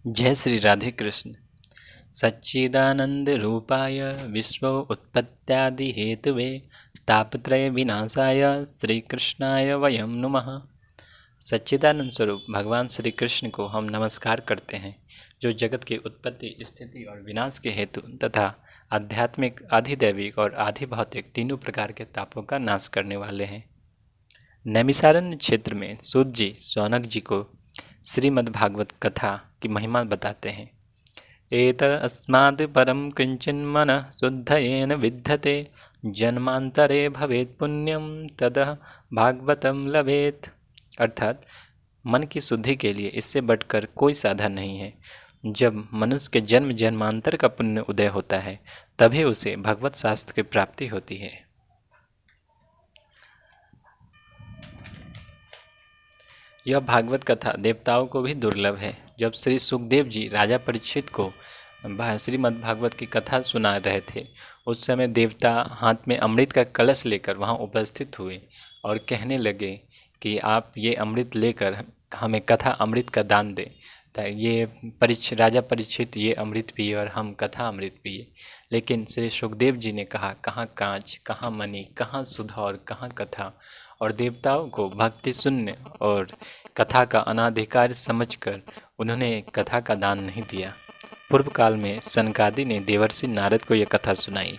जय श्री राधे कृष्ण। सच्चिदानंद रूपाय विश्व उत्पत्त्यादि हेतुवे तापत्रय विनाशाय श्री कृष्णाय वयं नुमः। सच्चिदानंद स्वरूप भगवान श्री कृष्ण को हम नमस्कार करते हैं, जो जगत की उत्पत्ति, स्थिति और विनाश के हेतु तथा आध्यात्मिक, अधिदैविक और अधिभौतिक तीनों प्रकार के तापों का नाश करने वाले हैं। नैमिषारण्य क्षेत्र में सूत जी शौनक जी को श्रीमद्भागवत कथा की महिमा बताते हैं। एतस्माद् परं किंचिन्मनः शुद्धयेन विद्यते जन्मांतरे भवेत् पुण्यम ततः भागवतम लभेत। अर्थात मन की शुद्धि के लिए इससे बढ़कर कोई साधन नहीं है। जब मनुष्य के जन्म जन्मांतर का पुण्य उदय होता है, तभी उसे भगवत शास्त्र की प्राप्ति होती है। यह भागवत कथा देवताओं को भी दुर्लभ है। जब श्री सुखदेव जी राजा परीक्षित को श्रीमद् भागवत की कथा सुना रहे थे, उस समय देवता हाथ में अमृत का कलश लेकर वहां उपस्थित हुए और कहने लगे कि आप ये अमृत लेकर हमें कथा अमृत का दान दें। ये राजा परीक्षित ये अमृत पिए और हम कथा अमृत पिए। लेकिन श्री सुखदेव जी ने कहा, कहाँ कांच, कहाँ मणि, कहाँ सुधा और कहाँ कथा। और देवताओं को भक्ति शून्य और कथा का अनाधिकार समझकर उन्होंने कथा का दान नहीं दिया। पूर्व काल में सनकादि ने देवर्षि नारद को यह कथा सुनाई।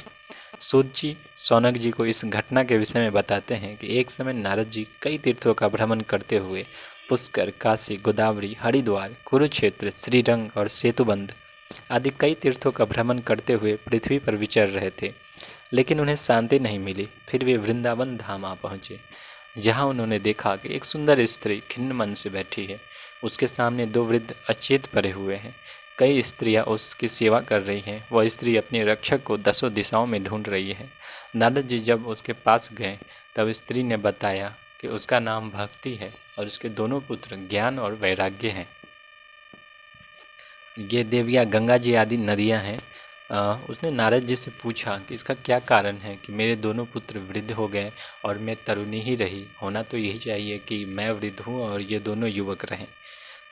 सूत जी शौनक जी को इस घटना के विषय में बताते हैं कि एक समय नारद जी कई तीर्थों का भ्रमण करते हुए पुष्कर, काशी, गोदावरी, हरिद्वार, कुरुक्षेत्र, श्रीरंग और सेतुबंध आदि कई तीर्थों का भ्रमण करते हुए पृथ्वी पर विचर रहे थे, लेकिन उन्हें शांति नहीं मिली। फिर वे वृंदावन धाम आ पहुँचे, जहाँ उन्होंने देखा कि एक सुंदर स्त्री खिन्न मन से बैठी है। उसके सामने दो वृद्ध अचेत पड़े हुए हैं। कई स्त्रियां उसकी सेवा कर रही हैं। वह स्त्री अपने रक्षक को दसों दिशाओं में ढूंढ रही है। नारद जी जब उसके पास गए, तब स्त्री ने बताया कि उसका नाम भक्ति है और उसके दोनों पुत्र ज्ञान और वैराग्य हैं। ये देवियाँ गंगा जी आदि नदियाँ हैं। उसने नारद जी से पूछा कि इसका क्या कारण है कि मेरे दोनों पुत्र वृद्ध हो गए और मैं तरुणी ही रही। होना तो यही चाहिए कि मैं वृद्ध हूँ और ये दोनों युवक रहें।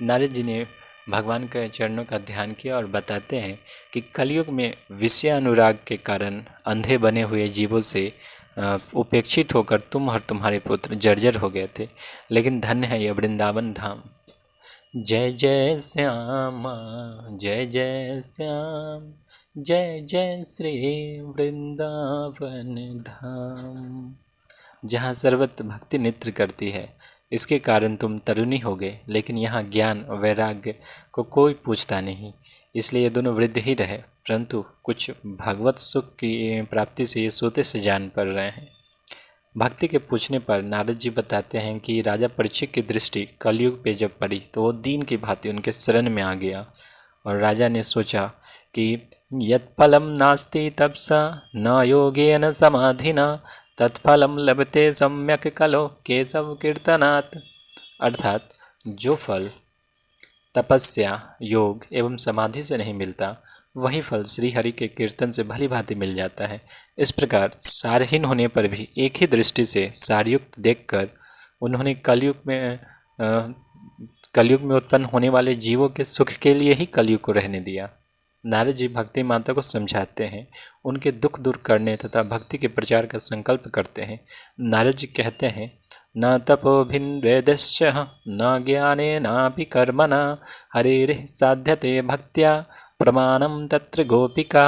नारद जी ने भगवान के चरणों का ध्यान किया और बताते हैं कि कलयुग में विषय अनुराग के कारण अंधे बने हुए जीवों से उपेक्षित होकर तुम और तुम्हारे पुत्र जर्जर हो गए थे, लेकिन धन्य है यह वृंदावन धाम। जय जय श्याम, जय जय श्याम, जय जय श्री वृंदावन धाम, जहाँ सर्वत्र भक्ति नृत्य करती है। इसके कारण तुम तरुणी हो गए, लेकिन यहाँ ज्ञान और वैराग्य को कोई पूछता नहीं, इसलिए ये दोनों वृद्ध ही रहे। परंतु कुछ भगवत सुख की प्राप्ति से ये सोते से जान पड़ रहे हैं। भक्ति के पूछने पर नारद जी बताते हैं कि राजा परीक्षित की दृष्टि कलयुग पे जब पड़ी, तो वो दीन की भांति उनके शरण में आ गया और राजा ने सोचा कि यत्फलम नास्ति तपसा न योगेन समाधिना तत्फलम लभते सम्यक कलो केशव कीर्तनात्। अर्थात जो फल तपस्या, योग एवं समाधि से नहीं मिलता, वही फल श्री हरि के कीर्तन से भली भांति मिल जाता है। इस प्रकार सारहीन होने पर भी एक ही दृष्टि से सारयुक्त देखकर उन्होंने कलयुग में उत्पन्न होने वाले जीवों के सुख के लिए ही कलयुग को रहने दिया। नारद जी भक्ति माता को समझाते हैं, उनके दुख दूर करने तथा भक्ति के प्रचार का संकल्प करते हैं। नारद जी कहते हैं, न तपोभिन्वेदश्च न ज्ञाने नापि कर्मणा हरेरिः साध्यते भक्त्या प्रमाणम तत्र गोपिका।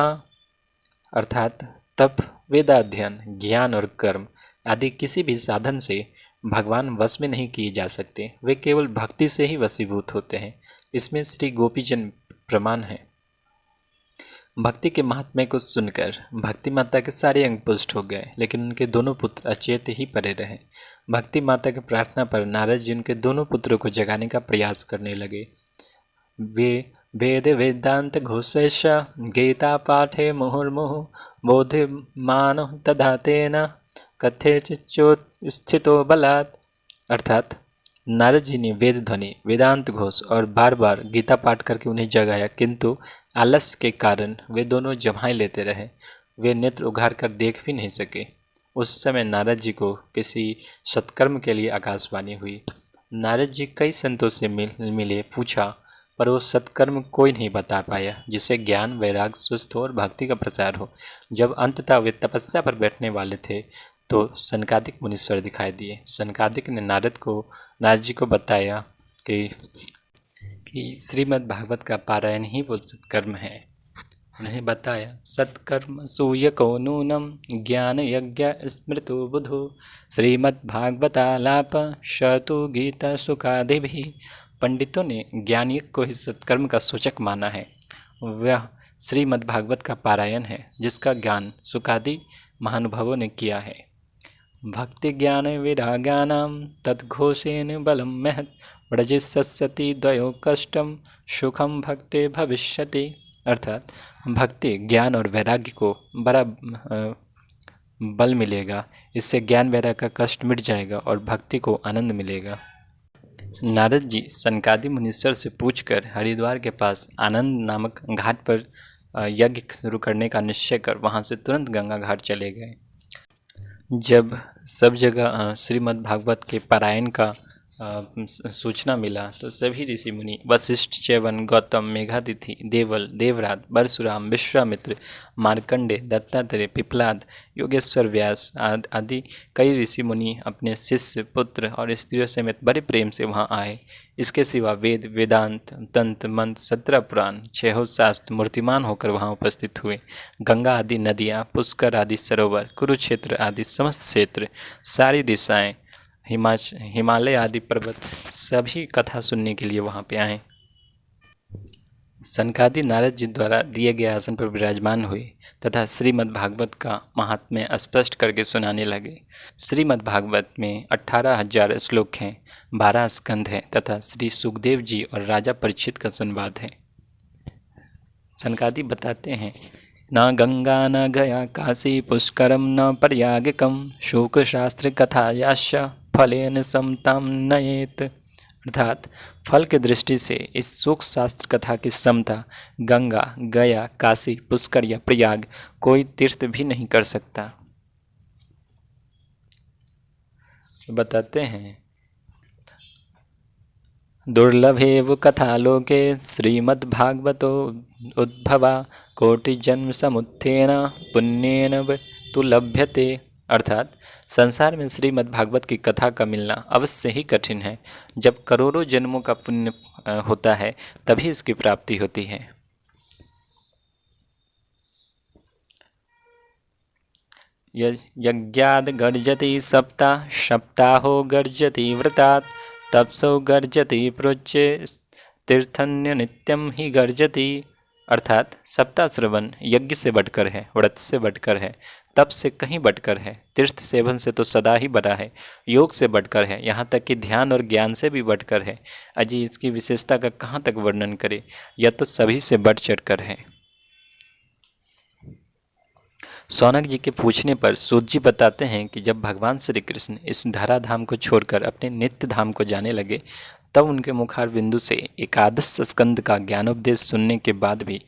अर्थात तप, वेदाध्ययन, ज्ञान और कर्म आदि किसी भी साधन से भगवान वश में नहीं किए जा सकते, वे केवल भक्ति से ही वशीभूत होते हैं। इसमें श्री गोपीजन प्रमाण है। भक्ति के महात्म्य को सुनकर भक्ति माता के सारे अंग पुष्ट हो गए, लेकिन उनके दोनों पुत्र अचेत ही पड़े रहे। भक्ति माता की प्रार्थना पर नारद जी उनके दोनों पुत्रों को जगाने का प्रयास करने लगे। वे वेद वेदांत घोषेश गीता पाठे मुहुर्मुहु बोधिमान तथा तेन कथे चोत स्थितो बलात्। अर्थात नारद जी ने वेद ध्वनि, वेदांत घोष और बार बार गीता पाठ करके उन्हें जगाया, किंतु आलस्य के कारण वे दोनों जम्हाई लेते रहे। वे नेत्र उघार कर देख भी नहीं सके। उस समय नारद जी को किसी सत्कर्म के लिए आकाशवाणी हुई। नारद जी कई संतों से मिले, पूछा पर वो सत्कर्म कोई नहीं बता पाया जिससे ज्ञान, वैराग्य, सुस्थ हो और भक्ति का प्रचार हो। जब अंततः वे तपस्या पर बैठने वाले थे तो सनकादिक मुनीश्वर दिखाई दिए। सनकादिक ने नारद जी को बताया कि श्रीमद् भागवत का पारायण ही वो सत्कर्म है। उन्हें बताया, सत्कर्म सूयको नूनम ज्ञान यज्ञ स्मृतो बुधो श्रीमद्भागवतालाप शतु गीता सुखादि भी। पंडितों ने ज्ञान यज्ञ को ही सत्कर्म का सूचक माना है। वह श्रीमद्भागवत का पारायण है जिसका ज्ञान सुखादि महानुभावों ने किया है। भक्ति ज्ञान विरागानां तद्घोषेण बलं महत् व्रजिष्यति द्वयो कष्टम सुखम भक्ते भविष्यति। अर्थात भक्ति, ज्ञान और वैराग्य को बड़ा बल मिलेगा। इससे ज्ञान वैराग्य का कष्ट मिट जाएगा और भक्ति को आनंद मिलेगा। नारद जी सनकादि मुनीश्वर से पूछकर हरिद्वार के पास आनंद नामक घाट पर यज्ञ शुरू करने का निश्चय कर वहाँ से तुरंत गंगा घाट चले गए। जब सब जगह श्रीमद् भागवत के पारायण का सूचना मिला तो सभी ऋषि मुनि वशिष्ठ, च्यवन, गौतम, मेघातिथि, देवल, देवराज, परशुराम, विश्वामित्र, मार्कंडे, दत्तात्रेय, पिपलाद, योगेश्वर व्यास आदि कई ऋषि मुनि अपने शिष्य, पुत्र और स्त्रियों समेत बड़े प्रेम से वहां आए। इसके सिवा वेद, वेदांत, तंत्र, मंत्र, 17 पुराण, 6 शास्त्र मूर्तिमान होकर वहां उपस्थित हुए। गंगा आदि नदियाँ, पुष्कर आदि सरोवर, कुरुक्षेत्र आदि समस्त क्षेत्र, सारी दिशाएं, हिमालय आदि पर्वत सभी कथा सुनने के लिए वहाँ पे आए। सनकादि नारद जी द्वारा दिए गए आसन पर विराजमान हुए तथा श्रीमद् भागवत का महात्म्य स्पष्ट करके सुनाने लगे। श्रीमद् भागवत में 18,000 श्लोक हैं, 12 स्कंध हैं तथा श्री सुखदेव जी और राजा परीक्षित का संवाद है। सनकादि बताते हैं, न गंगा न गया काशी पुष्करम न प्रयागिकम शोक शास्त्र कथा याश्च फलेन समताम नयेत। अर्थात फल की दृष्टि से इस शोक शास्त्र कथा की समता गंगा, गया, काशी, पुष्कर या प्रयाग कोई तीर्थ भी नहीं कर सकता। बताते हैं, दुर्लभेव कथा लोके श्रीमद्भागवतो उद्भवा कोटि जन्म समुत्थेन पुण्येन तु लभ्यते। अर्थात संसार में श्रीमद् भागवत की कथा का मिलना अवश्य ही कठिन है। जब करोड़ों जन्मों का पुण्य होता है तभी इसकी प्राप्ति होती है। यज्ञाद गर्जति सप्ताह सप्ताहो गर्जति व्रतात् तपसो गर्जति प्रोच्ये तीर्थन्य नित्यम ही गर्जति। अर्थात सप्ताह श्रवण यज्ञ से बढ़कर है, व्रत से बढ़कर है, तप से कहीं बढ़कर है, तीर्थ सेवन से तो सदा ही बड़ा है, योग से बढ़कर है, यहाँ तक कि ध्यान और ज्ञान से भी बढ़कर है। अजी इसकी विशेषता का कहाँ तक वर्णन करे, यह तो सभी से बढ़ चढ़कर है। सौनक जी के पूछने पर सूत जी बताते हैं कि जब भगवान श्री कृष्ण इस धराधाम को छोड़कर अपने नित्य धाम को जाने लगे तब उनके मुखार बिंदु से एकादश स्कंद का ज्ञानोपदेश सुनने के बाद भी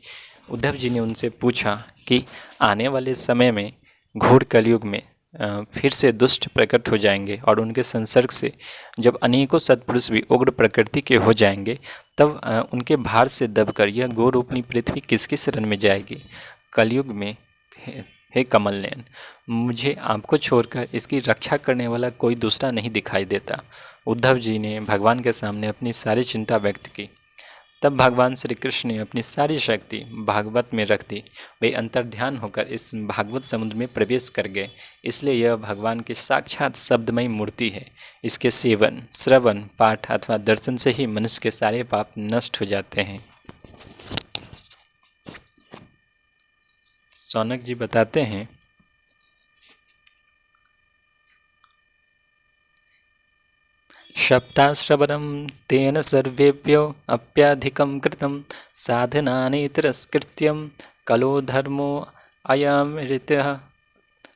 उद्धव जी ने उनसे पूछा कि आने वाले समय में घोर कलयुग में फिर से दुष्ट प्रकट हो जाएंगे और उनके संसर्ग से जब अनेकों सत्पुरुष भी उग्र प्रकृति के हो जाएंगे तब उनके भार से दबकर यह गौरूपनी पृथ्वी किसकी शरण में जाएगी। कलयुग में हे कमल नयन, मुझे आपको छोड़कर इसकी रक्षा करने वाला कोई दूसरा नहीं दिखाई देता। उद्धव जी ने भगवान के सामने अपनी सारी चिंता व्यक्त की। तब भगवान श्री कृष्ण ने अपनी सारी शक्ति भागवत में रख दी। वे अंतर्ध्यान होकर इस भागवत समुद्र में प्रवेश कर गए। इसलिए यह भगवान की साक्षात शब्दमयी मूर्ति है। इसके सेवन, श्रवण, पाठ अथवा दर्शन से ही मनुष्य के सारे पाप नष्ट हो जाते हैं। सौनक जी बताते हैं, सप्ताश्रवणं तेन सर्वेभ्यो अप्याधिकं कृतं साधनानि तिरस्कृत्यं कलो धर्मो अयमृतः।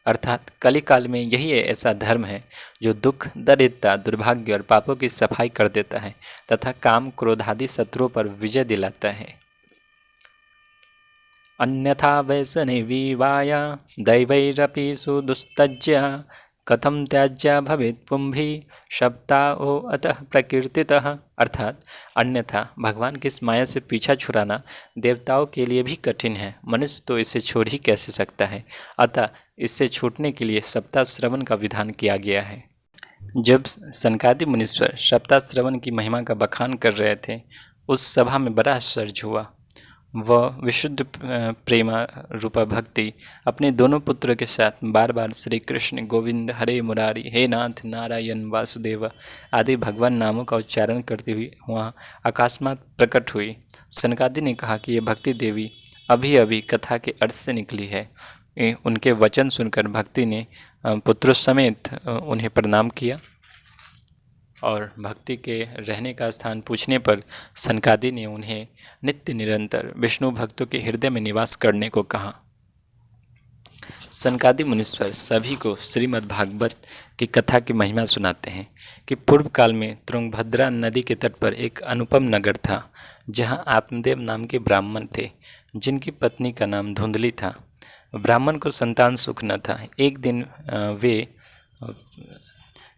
अर्थात कलिकाल में यही ऐसा धर्म है जो दुख, दरिद्रता, दुर्भाग्य और पापों की सफाई कर देता है तथा काम, क्रोध आदि शत्रुओं पर विजय दिलाता है। अन्यथा वैष्णवीवाया दैवैरपि सुदुस्तज्य कथम त्याज्या भवेत् पुंभिः शब्दाओ अतः प्रकीर्तितः। अर्थात अन्यथा भगवान की इस माया से पीछा छुड़ाना देवताओं के लिए भी कठिन है, मनुष्य तो इसे छोड़ ही कैसे सकता है। अतः इससे छूटने के लिए सप्ताह श्रवण का विधान किया गया है। जब सनकादि मुनीश्वर सप्ताह श्रवण की महिमा का बखान कर रहे थे, उस सभा में बड़ा आश्चर्य हुआ। वह विशुद्ध प्रेम रूपा भक्ति अपने दोनों पुत्रों के साथ बार बार श्री कृष्ण गोविंद हरे मुरारी हे नाथ नारायण वासुदेव आदि भगवान नामों का उच्चारण करती हुई वहाँ अकस्मात प्रकट हुई। सनकादि ने कहा कि ये भक्ति देवी अभी अभी कथा के अर्थ से निकली है। उनके वचन सुनकर भक्ति ने पुत्रों समेत उन्हें प्रणाम किया और भक्ति के रहने का स्थान पूछने पर सनकादि ने उन्हें नित्य निरंतर विष्णु भक्तों के हृदय में निवास करने को कहा। सनकादि मुनीश्वर सभी को श्रीमद् भागवत की कथा की महिमा सुनाते हैं कि पूर्व काल में तुंगभद्रा नदी के तट पर एक अनुपम नगर था, जहां आत्मदेव नाम के ब्राह्मण थे, जिनकी पत्नी का नाम धुंधली था। ब्राह्मण को संतान सुख न था। एक दिन वे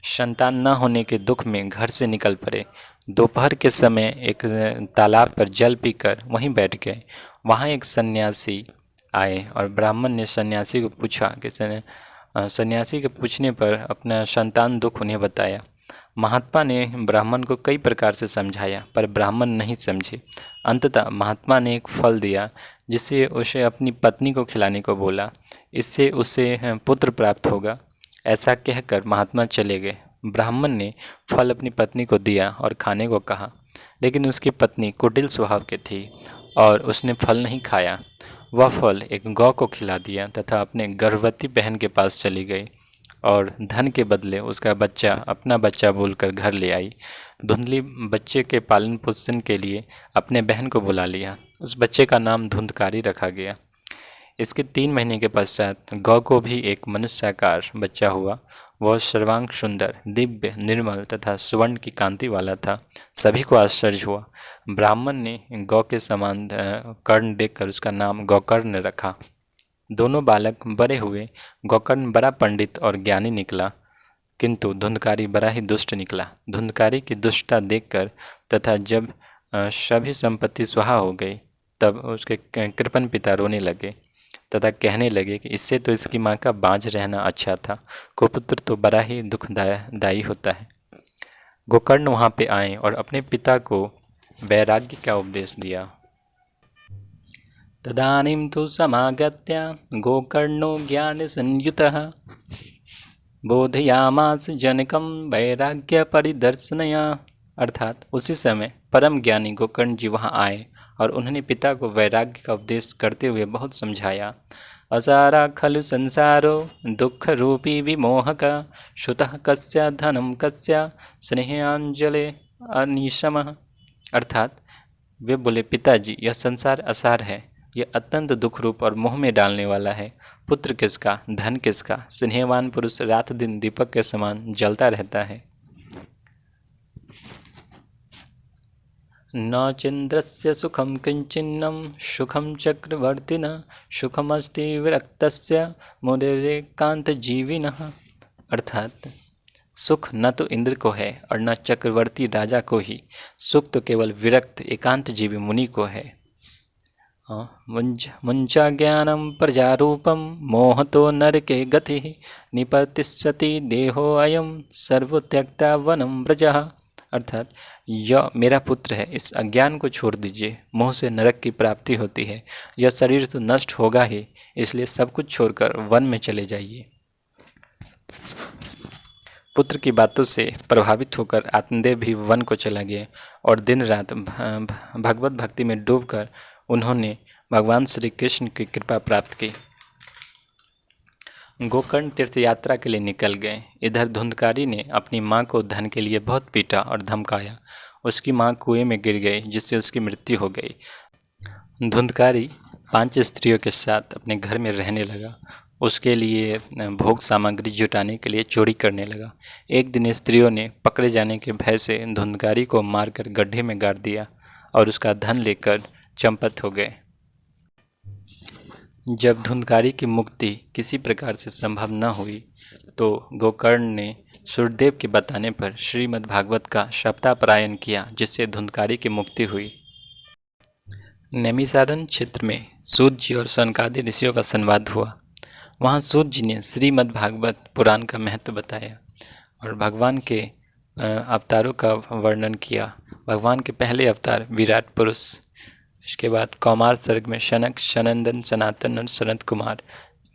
संतान न होने के दुख में घर से निकल पड़े। दोपहर के समय एक तालाब पर जल पीकर वहीं बैठ गए। वहाँ एक सन्यासी आए और ब्राह्मण ने सन्यासी को पूछा कि सन्यासी के पूछने पर अपना संतान दुख उन्हें बताया। महात्मा ने ब्राह्मण को कई प्रकार से समझाया, पर ब्राह्मण नहीं समझे। अंततः महात्मा ने एक फल दिया, जिससे उसे अपनी पत्नी को खिलाने को बोला। इससे उसे पुत्र प्राप्त होगा। ऐसा कहकर महात्मा चले गए। ब्राह्मण ने फल अपनी पत्नी को दिया और खाने को कहा, लेकिन उसकी पत्नी कुटिल स्वभाव की थी और उसने फल नहीं खाया। वह फल एक गौ को खिला दिया तथा अपने गर्भवती बहन के पास चली गई और धन के बदले उसका बच्चा अपना बच्चा बोलकर घर ले आई। धुंधली बच्चे के पालन पोषण के लिए अपने बहन को बुला लिया। उस बच्चे का नाम धुंधकारी रखा गया। इसके 3 महीने के पश्चात गौ को भी एक मनुष्याकार बच्चा हुआ। वह सर्वांग सुंदर, दिव्य, निर्मल तथा सुवर्ण की कांति वाला था। सभी को आश्चर्य हुआ। ब्राह्मण ने गौ के समान कर्ण देखकर उसका नाम गोकर्ण रखा। दोनों बालक बड़े हुए। गोकर्ण बड़ा पंडित और ज्ञानी निकला, किंतु धुंधकारी बड़ा ही दुष्ट निकला। धुंधकारी की दुष्टता देखकर तथा जब सभी संपत्ति स्वाहा हो गई, तब उसके कृपण पिता रोने लगे तथा कहने लगे कि इससे तो इसकी माँ का बाँझ रहना अच्छा था। कुपुत्र तो बड़ा ही दुखदायी होता है। गोकर्ण वहाँ पे आए और अपने पिता को वैराग्य का उपदेश दिया। तदानीं तु समागत्य गोकर्णो ज्ञान संयुतः बोधयामास जनकं वैराग्य परिदर्शनया। अर्थात उसी समय परम ज्ञानी गोकर्ण जी वहाँ आए और उन्होंने पिता को वैराग्य का उपदेश करते हुए बहुत समझाया। असारा खलु संसारो दुख रूपी विमोहक श्रुतः कस्य धनम कस्य स्नेहांजले अनिशमः। अर्थात वे बोले, पिताजी यह संसार असार है, यह अत्यंत दुख रूप और मोह में डालने वाला है। पुत्र किसका, धन किसका, स्नेहवान पुरुष रात दिन दीपक के समान जलता रहता है। न चंद्रस्य सुखम किंचिन्नम सुखम चक्रवर्तिनः सुखमस्ति विरक्तस्य मुनिरेकांत जीविनः। अर्थात सुख न तो इंद्र को है और न चक्रवर्ती राजा को ही। सुख तो केवल विरक्त एकांत जीवी मुनि को है। मुंचा ज्ञानम प्रजारूपम मोहतो नरके गतिः निपतिष्यति देहो अयम सर्वत्यक्ता वनम व्रजः। अर्थात यह मेरा पुत्र है, इस अज्ञान को छोड़ दीजिए। मोह से नरक की प्राप्ति होती है। यह शरीर तो नष्ट होगा ही, इसलिए सब कुछ छोड़कर वन में चले जाइए। पुत्र की बातों से प्रभावित होकर आत्मदेव भी वन को चला गया और दिन रात भगवत भक्ति में डूबकर उन्होंने भगवान श्री कृष्ण की कृपा प्राप्त की। गोकर्ण तीर्थ यात्रा के लिए निकल गए। इधर धुंधकारी ने अपनी माँ को धन के लिए बहुत पीटा और धमकाया। उसकी माँ कुएं में गिर गई, जिससे उसकी मृत्यु हो गई। धुंधकारी 5 स्त्रियों के साथ अपने घर में रहने लगा। उसके लिए भोग सामग्री जुटाने के लिए चोरी करने लगा। एक दिन स्त्रियों ने पकड़े जाने के भय से धुंधकारी को मारकर गड्ढे में गाड़ दिया और उसका धन लेकर चंपत हो गए। जब धुंधकारी की मुक्ति किसी प्रकार से संभव न हुई तो गोकर्ण ने सूर्यदेव के बताने पर श्रीमद् भागवत का सप्ताहपारायण किया, जिससे धुंधकारी की मुक्ति हुई। नैमिसारण्य क्षेत्र में सूत जी और सनकादि ऋषियों का संवाद हुआ। वहाँ सूत जी ने श्रीमद् भागवत पुराण का महत्व बताया और भगवान के अवतारों का वर्णन किया। भगवान के पहले अवतार विराट पुरुष, इसके बाद कौमार सर्ग में शनक, सनंदन, सनातन और सनत कुमार,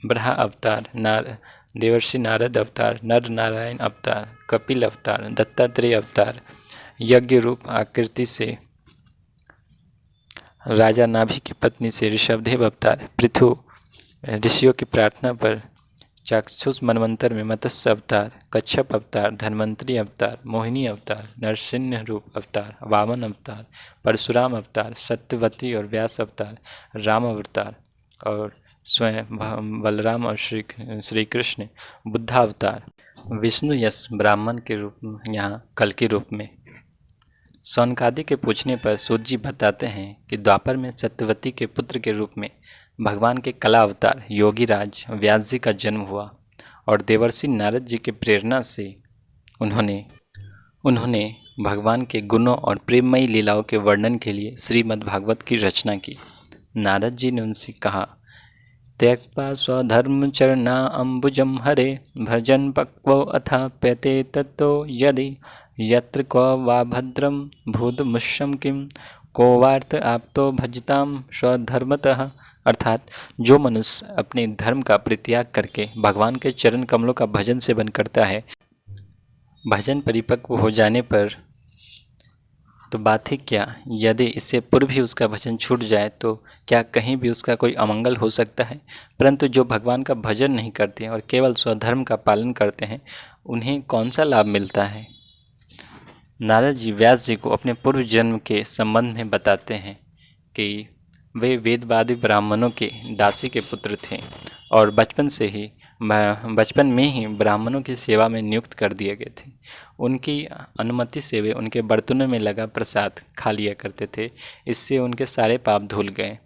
ब्रह्मा अवतार, देवर्षि नारद अवतार, नर नारायण अवतार, कपिल अवतार, दत्तात्रेय अवतार, यज्ञ रूप आकृति से राजा नाभि की पत्नी से ऋषभदेव अवतार, पृथु ऋषियों की प्रार्थना पर चाक्षुष मनवंतर में मत्स्य अवतार, कच्छप अवतार, धन्वंतरी अवतार, मोहिनी अवतार, नरसिंह रूप अवतार, वामन अवतार, परशुराम अवतार, सत्यवती और व्यास अवतार, राम अवतार और स्वयं बलराम और श्री कृष्ण बुद्धावतार, विष्णु यश ब्राह्मण के रूप में, यहाँ कल के रूप में। सौनकादि के पूछने पर सूत जी बताते हैं कि द्वापर में सत्यवती के पुत्र के रूप में भगवान के कला अवतार योगीराज व्यास जी का जन्म हुआ और देवर्षि नारद जी की प्रेरणा से उन्होंने भगवान के गुणों और प्रेममयी लीलाओं के वर्णन के लिए श्रीमद् भागवत की रचना की। नारद जी ने उनसे कहा, त्यक्त्वा स्वधर्मचरणा अम्बुजं हरे भजन पक्वो अथाप्यते तत्तो यदि यत्र क्व वा भद्रं भूतमुष्यं किं को वार्थ आप्तो भजताम स्वधर्मतः। अर्थात जो मनुष्य अपने धर्म का परित्याग करके भगवान के चरण कमलों का भजन सेवन करता है, भजन परिपक्व हो जाने पर तो बात ही क्या, यदि इससे पूर्व भी उसका भजन छूट जाए तो क्या कहीं भी उसका कोई अमंगल हो सकता है। परंतु जो भगवान का भजन नहीं करते और केवल स्वधर्म का पालन करते हैं, उन्हें कौन सा लाभ मिलता है। नारद जी व्यास जी को अपने पूर्व जन्म के संबंध में बताते हैं कि वे वेदवादी ब्राह्मणों के दासी के पुत्र थे और बचपन में ही ब्राह्मणों की सेवा में नियुक्त कर दिए गए थे। उनकी अनुमति से वे उनके बर्तनों में लगा प्रसाद खा लिया करते थे। इससे उनके सारे पाप धुल गए।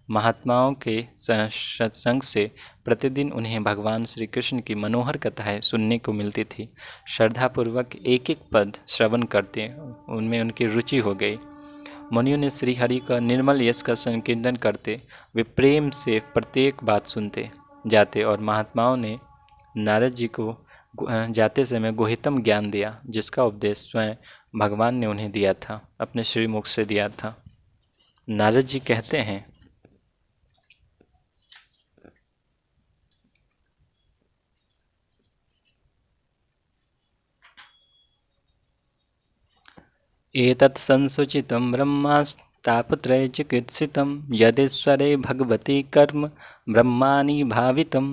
महात्माओं के सत्संग से प्रतिदिन उन्हें भगवान श्री कृष्ण की मनोहर कथाएं सुनने को मिलती थी। श्रद्धापूर्वक एक एक पद श्रवण करते उनमें उनकी रुचि हो गई। मुनियों ने श्री हरि का निर्मल यश का संकीर्तन करते वे प्रेम से प्रत्येक बात सुनते जाते और महात्माओं ने नारद जी को जाते समय गुह्यतम ज्ञान दिया, जिसका उपदेश स्वयं भगवान ने उन्हें दिया था, अपने श्रीमुख से दिया था। नारद जी कहते हैं, एतत् संसूचितं ब्रह्मास्तापत्रय चिकित्सितं यदेश्वरे भगवती कर्म ब्रह्माणि भावितम।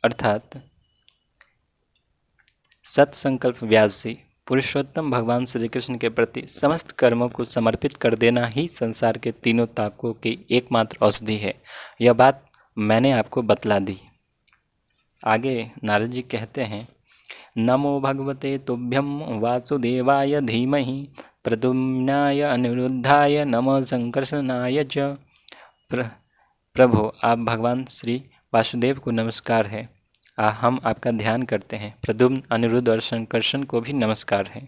अर्थात सत्संकल्प व्यास जी, पुरुषोत्तम भगवान श्री कृष्ण के प्रति समस्त कर्मों को समर्पित कर देना ही संसार के तीनों तापों की एकमात्र औषधि है। यह बात मैंने आपको बतला दी। आगे नारद जी कहते हैं, नमो भगवते तुभ्यं वासुदेवाय धीमहि प्रद्युम्नाय अनिरुद्धाय नमः संकर्षणाय च। प्रभु, आप भगवान श्री वासुदेव को नमस्कार है। हम आपका ध्यान करते हैं। प्रद्युम्न, अनिरुद्ध और संकर्षण को भी नमस्कार है।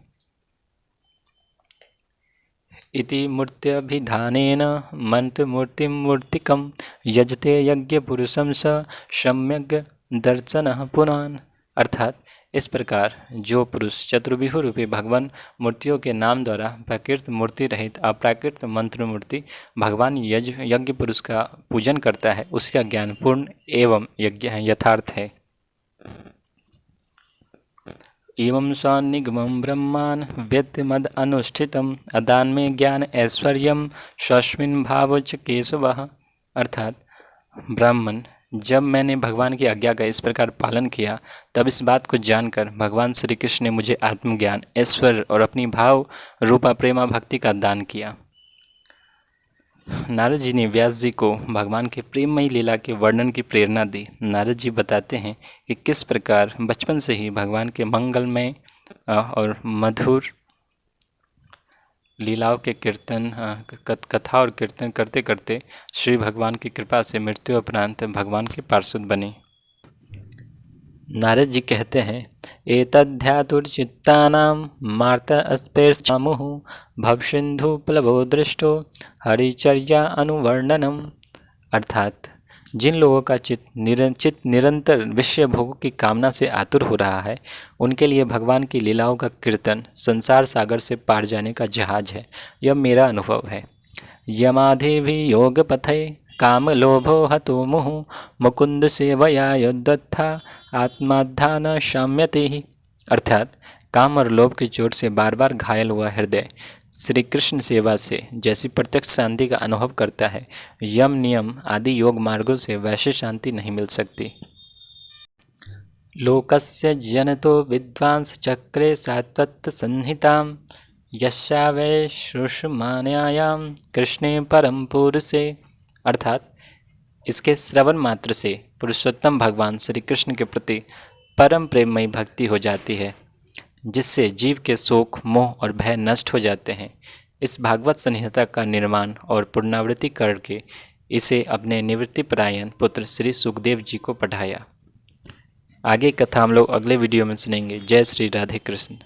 इति मूर्त्यभिधानेन मंत्रमूर्तिं मूर्तिकं यजते यज्ञपुरुषं स सम्यग् दर्शनः पुराण। अर्थात इस प्रकार जो पुरुष चतुर्विहु रूपी भगवान मूर्तियों के नाम द्वारा प्राकृत मूर्ति रहित अप्राकृत मंत्र मूर्ति भगवान यज्ञ पुरुष का पूजन करता है, उसका ज्ञान पूर्ण एवं यज्ञ यथार्थ है। एवं स निगमं ब्रह्मान् वेत्ति मद अनुष्ठितम् अदान में ज्ञान ऐश्वर्यम स्वस्मिन् भाव च केशवः। अर्थात ब्राह्मण, जब मैंने भगवान की आज्ञा का इस प्रकार पालन किया, तब इस बात को जानकर भगवान श्री कृष्ण ने मुझे आत्मज्ञान, ऐश्वर्य और अपनी भाव रूपा प्रेमा भक्ति का दान किया। नारद जी ने व्यास जी को भगवान के प्रेममयी लीला के वर्णन की प्रेरणा दी। नारद जी बताते हैं कि किस प्रकार बचपन से ही भगवान के मंगलमय और मधुर लीलाओं के कीर्तन कथा और कीर्तन करते करते श्री भगवान की कृपा से मृत्यु उपरांत भगवान के पार्षद बने। नारद जी कहते हैं, एतद्ध्यातुर्चित्तानां मार्त अस्पेर्ष्टामुः भवसिन्धु प्लवो दृष्टो हरिचर्या अनुवर्णनम। अर्थात जिन लोगों का चित्त निरंतर विषय भोगों की कामना से आतुर हो रहा है, उनके लिए भगवान की लीलाओं का कीर्तन संसार सागर से पार जाने का जहाज है। यह मेरा अनुभव है। यमाधिभि योग पथै काम लोभो हतो मुहु मुकुंद सेवया युद्धत्था आत्माध्यान शाम्यति। अर्थात काम और लोभ की चोट से बार बार घायल हुआ हृदय श्री कृष्ण सेवा से जैसी प्रत्यक्ष शांति का अनुभव करता है, यम नियम आदि योग मार्गों से वैसी शांति नहीं मिल सकती। लोकस्य जनतो विद्वांस चक्रे सात्वत संहितां यस्या वै शुष्मान्यायां कृष्णे परम पुरुषे। अर्थात इसके श्रवण मात्र से पुरुषोत्तम भगवान श्री कृष्ण के प्रति परम प्रेममयी भक्ति हो जाती है, जिससे जीव के शोक मोह और भय नष्ट हो जाते हैं। इस भागवत संहिता का निर्माण और पुनरावृत्ति करके इसे अपने निवृत्तिपरायण पुत्र श्री सुखदेव जी को पढ़ाया। आगे कथा हम लोग अगले वीडियो में सुनेंगे। जय श्री राधे कृष्ण।